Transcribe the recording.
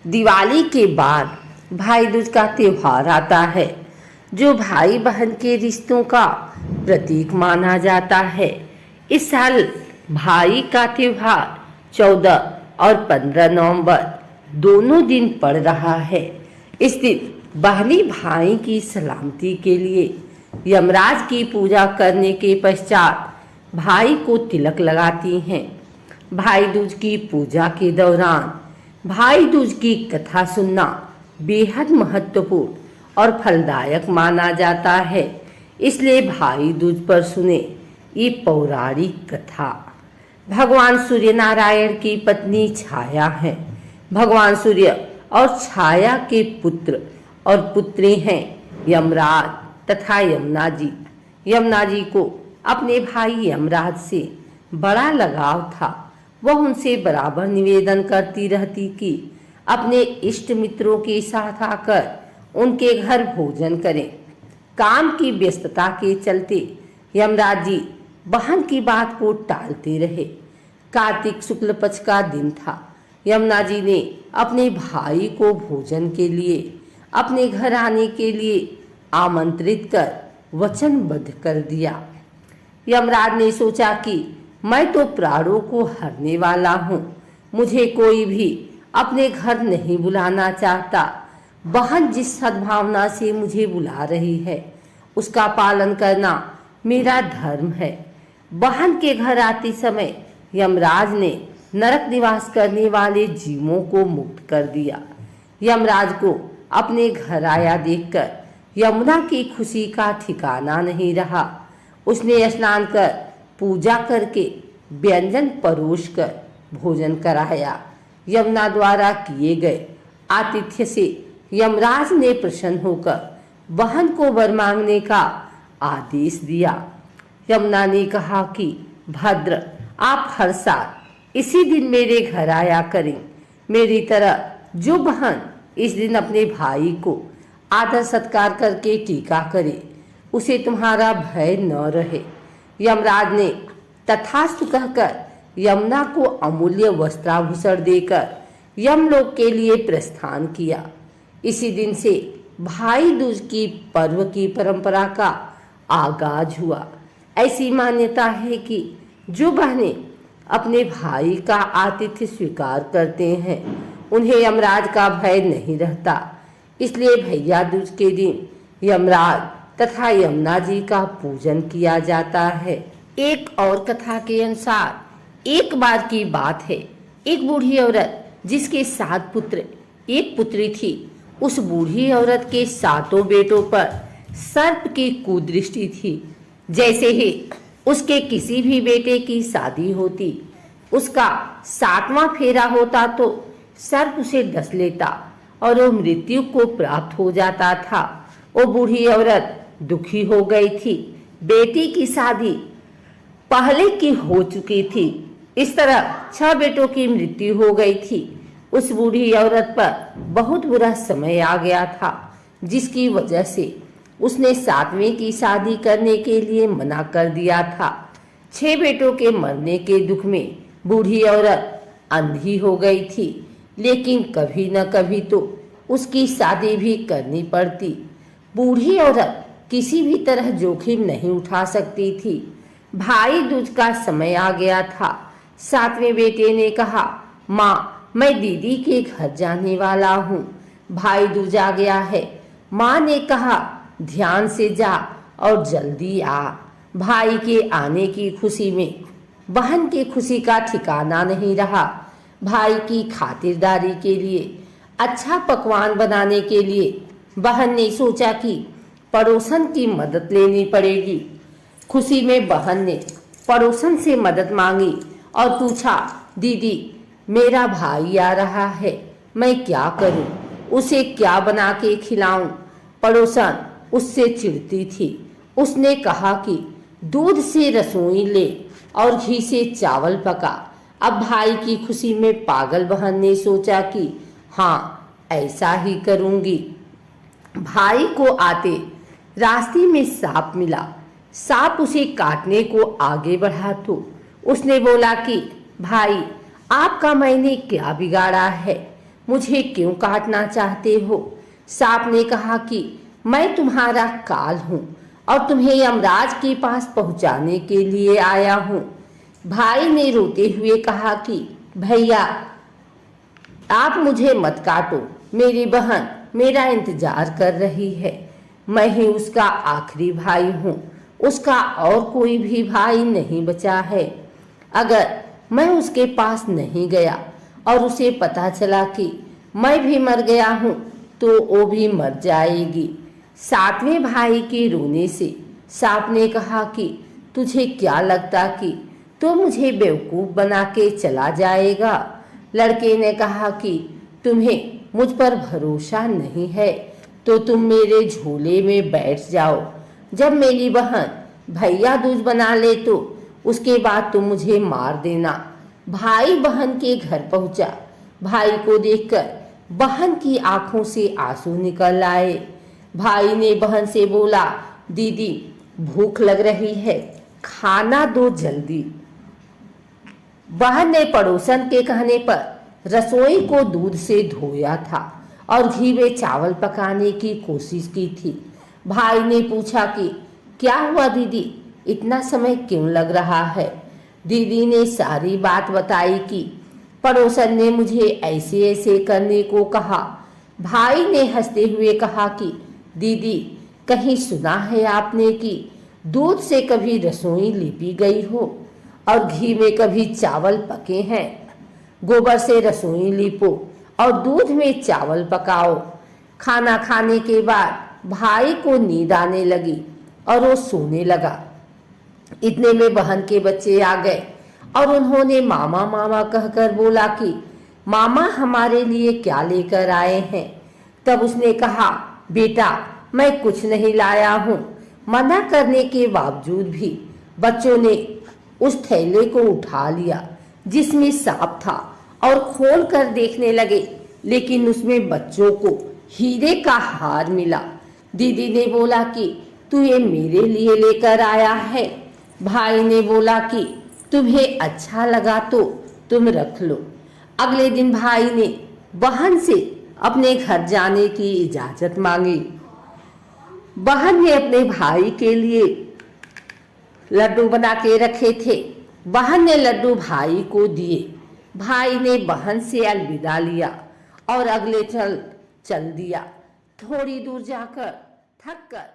दिवाली के बाद भाई दूज का त्योहार आता है, जो भाई बहन के रिश्तों का प्रतीक माना जाता है। इस साल भाई का त्योहार 14 और 15 नवंबर दोनों दिन पड़ रहा है। इस दिन बहनी भाई की सलामती के लिए यमराज की पूजा करने के पश्चात भाई को तिलक लगाती हैं। भाई दूज की पूजा के दौरान भाई दूज की कथा सुनना बेहद महत्वपूर्ण और फलदायक माना जाता है। इसलिए भाई दूज पर सुने ये पौराणिक कथा। भगवान सूर्य नारायण की पत्नी छाया है। भगवान सूर्य और छाया के पुत्र और पुत्री हैं यमराज तथा यमुना जी। यमुना जी को अपने भाई यमराज से बड़ा लगाव था। वह उनसे बराबर निवेदन करती रहती कि अपने इष्ट मित्रों के साथ आकर उनके घर भोजन करें। काम की व्यस्तता के चलते यमराज जी बहन की बात को टालते रहे। कार्तिक शुक्ल पक्ष का दिन था। यमुना जी ने अपने भाई को भोजन के लिए अपने घर आने के लिए आमंत्रित कर वचनबद्ध कर दिया। यमराज ने सोचा कि मैं तो प्राणों को हरने वाला हूँ, मुझे कोई भी अपने घर नहीं बुलाना चाहता। बहन जिस सद्भावना से मुझे बुला रही है उसका पालन करना मेरा धर्म है। बहन के घर आते समय यमराज ने नरक निवास करने वाले जीवों को मुक्त कर दिया। यमराज को अपने घर आया देखकर यमुना की खुशी का ठिकाना नहीं रहा। उसने स्नान कर पूजा करके व्यंजन परोस कर भोजन कराया। यमुना द्वारा किए गए आतिथ्य से यमराज ने प्रसन्न होकर बहन को वर मांगने का आदेश दिया। यमुना ने कहा कि भद्र, आप हर साल इसी दिन मेरे घर आया करें। मेरी तरह जो बहन इस दिन अपने भाई को आदर सत्कार करके टीका करे, उसे तुम्हारा भय न रहे। यमराज ने तथास्तु कहकर यमुना को अमूल्य वस्त्राभूषण देकर यमलोक के लिए प्रस्थान किया। इसी दिन से भाई दूज की पर्व की परंपरा का आगाज हुआ। ऐसी मान्यता है कि जो बहनें अपने भाई का आतिथ्य स्वीकार करते हैं उन्हें यमराज का भय नहीं रहता। इसलिए भैया दूज के दिन यमराज तथा यमुना जी का पूजन किया जाता है। एक और कथा के अनुसार एक बार की बात है, एक बूढ़ी औरत जिसके 7 पुत्र एक पुत्री थी, उस बूढ़ी औरत के 7 बेटों पर सर्प की कुदृष्टि थी। जैसे ही उसके किसी भी बेटे की शादी होती, उसका 7वां फेरा होता तो सर्प उसे डस लेता और वो मृत्यु को प्राप्त हो जाता था। वो बूढ़ी औरत दुखी हो गई थी। बेटी की शादी पहले की हो चुकी थी। इस तरह 6 बेटों की मृत्यु हो गई थी। उस बूढ़ी औरत पर बहुत बुरा समय आ गया था, जिसकी वजह से उसने 7वें की शादी करने के लिए मना कर दिया था। 6 बेटों के मरने के दुख में बूढ़ी औरत अंधी हो गई थी, लेकिन कभी न कभी तो उसकी शादी भी करनी पड़ती। बूढ़ी औरत किसी भी तरह जोखिम नहीं उठा सकती थी। भाई दूज का समय आ गया था। 7वें बेटे ने कहा, माँ, मैं दीदी के घर जाने वाला हूँ, भाई दूज आ गया है। माँ ने कहा, ध्यान से जा और जल्दी आ। भाई के आने की खुशी में बहन की खुशी का ठिकाना नहीं रहा। भाई की खातिरदारी के लिए, अच्छा पकवान बनाने के लिए बहन ने सोचा कि पड़ोसन की मदद लेनी पड़ेगी। खुशी में बहन ने पड़ोसन से मदद मांगी और पूछा, दीदी, मेरा भाई आ रहा है, मैं क्या करूं? उसे क्या बना के खिलाऊं? पड़ोसन उससे चिढ़ती थी। उसने कहा कि दूध से रसोई ले और घी से चावल पका। अब भाई की खुशी में पागल बहन ने सोचा कि हाँ, ऐसा ही करूंगी। भाई को आते रास्ते में सांप मिला। सांप उसे काटने को आगे बढ़ा तो उसने बोला कि भाई, आपका मैंने क्या बिगाड़ा है? मुझे क्यों काटना चाहते हो? सांप ने कहा कि मैं तुम्हारा काल हूँ और तुम्हें यमराज के पास पहुँचाने के लिए आया हूँ। भाई ने रोते हुए कहा कि भैया, आप मुझे मत काटो, मेरी बहन मेरा इंतजार कर रही है। मैं ही उसका आखिरी भाई हूँ, उसका और कोई भी भाई नहीं बचा है। अगर मैं उसके पास नहीं गया और उसे पता चला कि मैं भी मर गया हूँ तो वो भी मर जाएगी। सातवें भाई के रोने से सांप ने कहा कि तुझे क्या लगता कि तो मुझे बेवकूफ़ बना के चला जाएगा? लड़के ने कहा कि तुम्हें मुझ पर भरोसा नहीं है तो तुम मेरे झोले में बैठ जाओ। जब मेरी बहन भैया दूज बना ले तो उसके बाद तुम मुझे मार देना। भाई बहन के घर पहुंचा। भाई को देखकर बहन की आंखों से आंसू निकल आए। भाई ने बहन से बोला, दीदी भूख लग रही है, खाना दो जल्दी। बहन ने पड़ोसन के कहने पर रसोई को दूध से धोया था और घी में चावल पकाने की कोशिश की थी। भाई ने पूछा कि क्या हुआ दीदी, इतना समय क्यों लग रहा है? दीदी ने सारी बात बताई कि पड़ोसन ने मुझे ऐसे ऐसे करने को कहा। भाई ने हंसते हुए कहा कि दीदी, कहीं सुना है आपने कि दूध से कभी रसोई लिपी गई हो और घी में कभी चावल पके हैं? गोबर से रसोई लीपो और दूध में चावल पकाओ। खाना खाने के बाद भाई को नींद आने लगी और वो सोने लगा। इतने में बहन के बच्चे आ गए और उन्होंने मामा मामा कहकर बोला कि मामा हमारे लिए क्या लेकर आए हैं? तब उसने कहा, बेटा मैं कुछ नहीं लाया हूँ। मना करने के बावजूद भी बच्चों ने उस थैले को उठा लिया जिसमें सांप था और खोल कर देखने लगे, लेकिन उसमें बच्चों को हीरे का हार मिला। दीदी ने बोला कि तू ये मेरे लिए लेकर आया है। भाई ने बोला कि तुम्हें अच्छा लगा तो तुम रख लो। अगले दिन भाई ने बहन से अपने घर जाने की इजाजत मांगी। बहन ने अपने भाई के लिए लड्डू बना के रखे थे। बहन ने लड्डू भाई को दिए। भाई ने बहन से अलविदा लिया और अगले चल दिया। थोड़ी दूर जाकर थक कर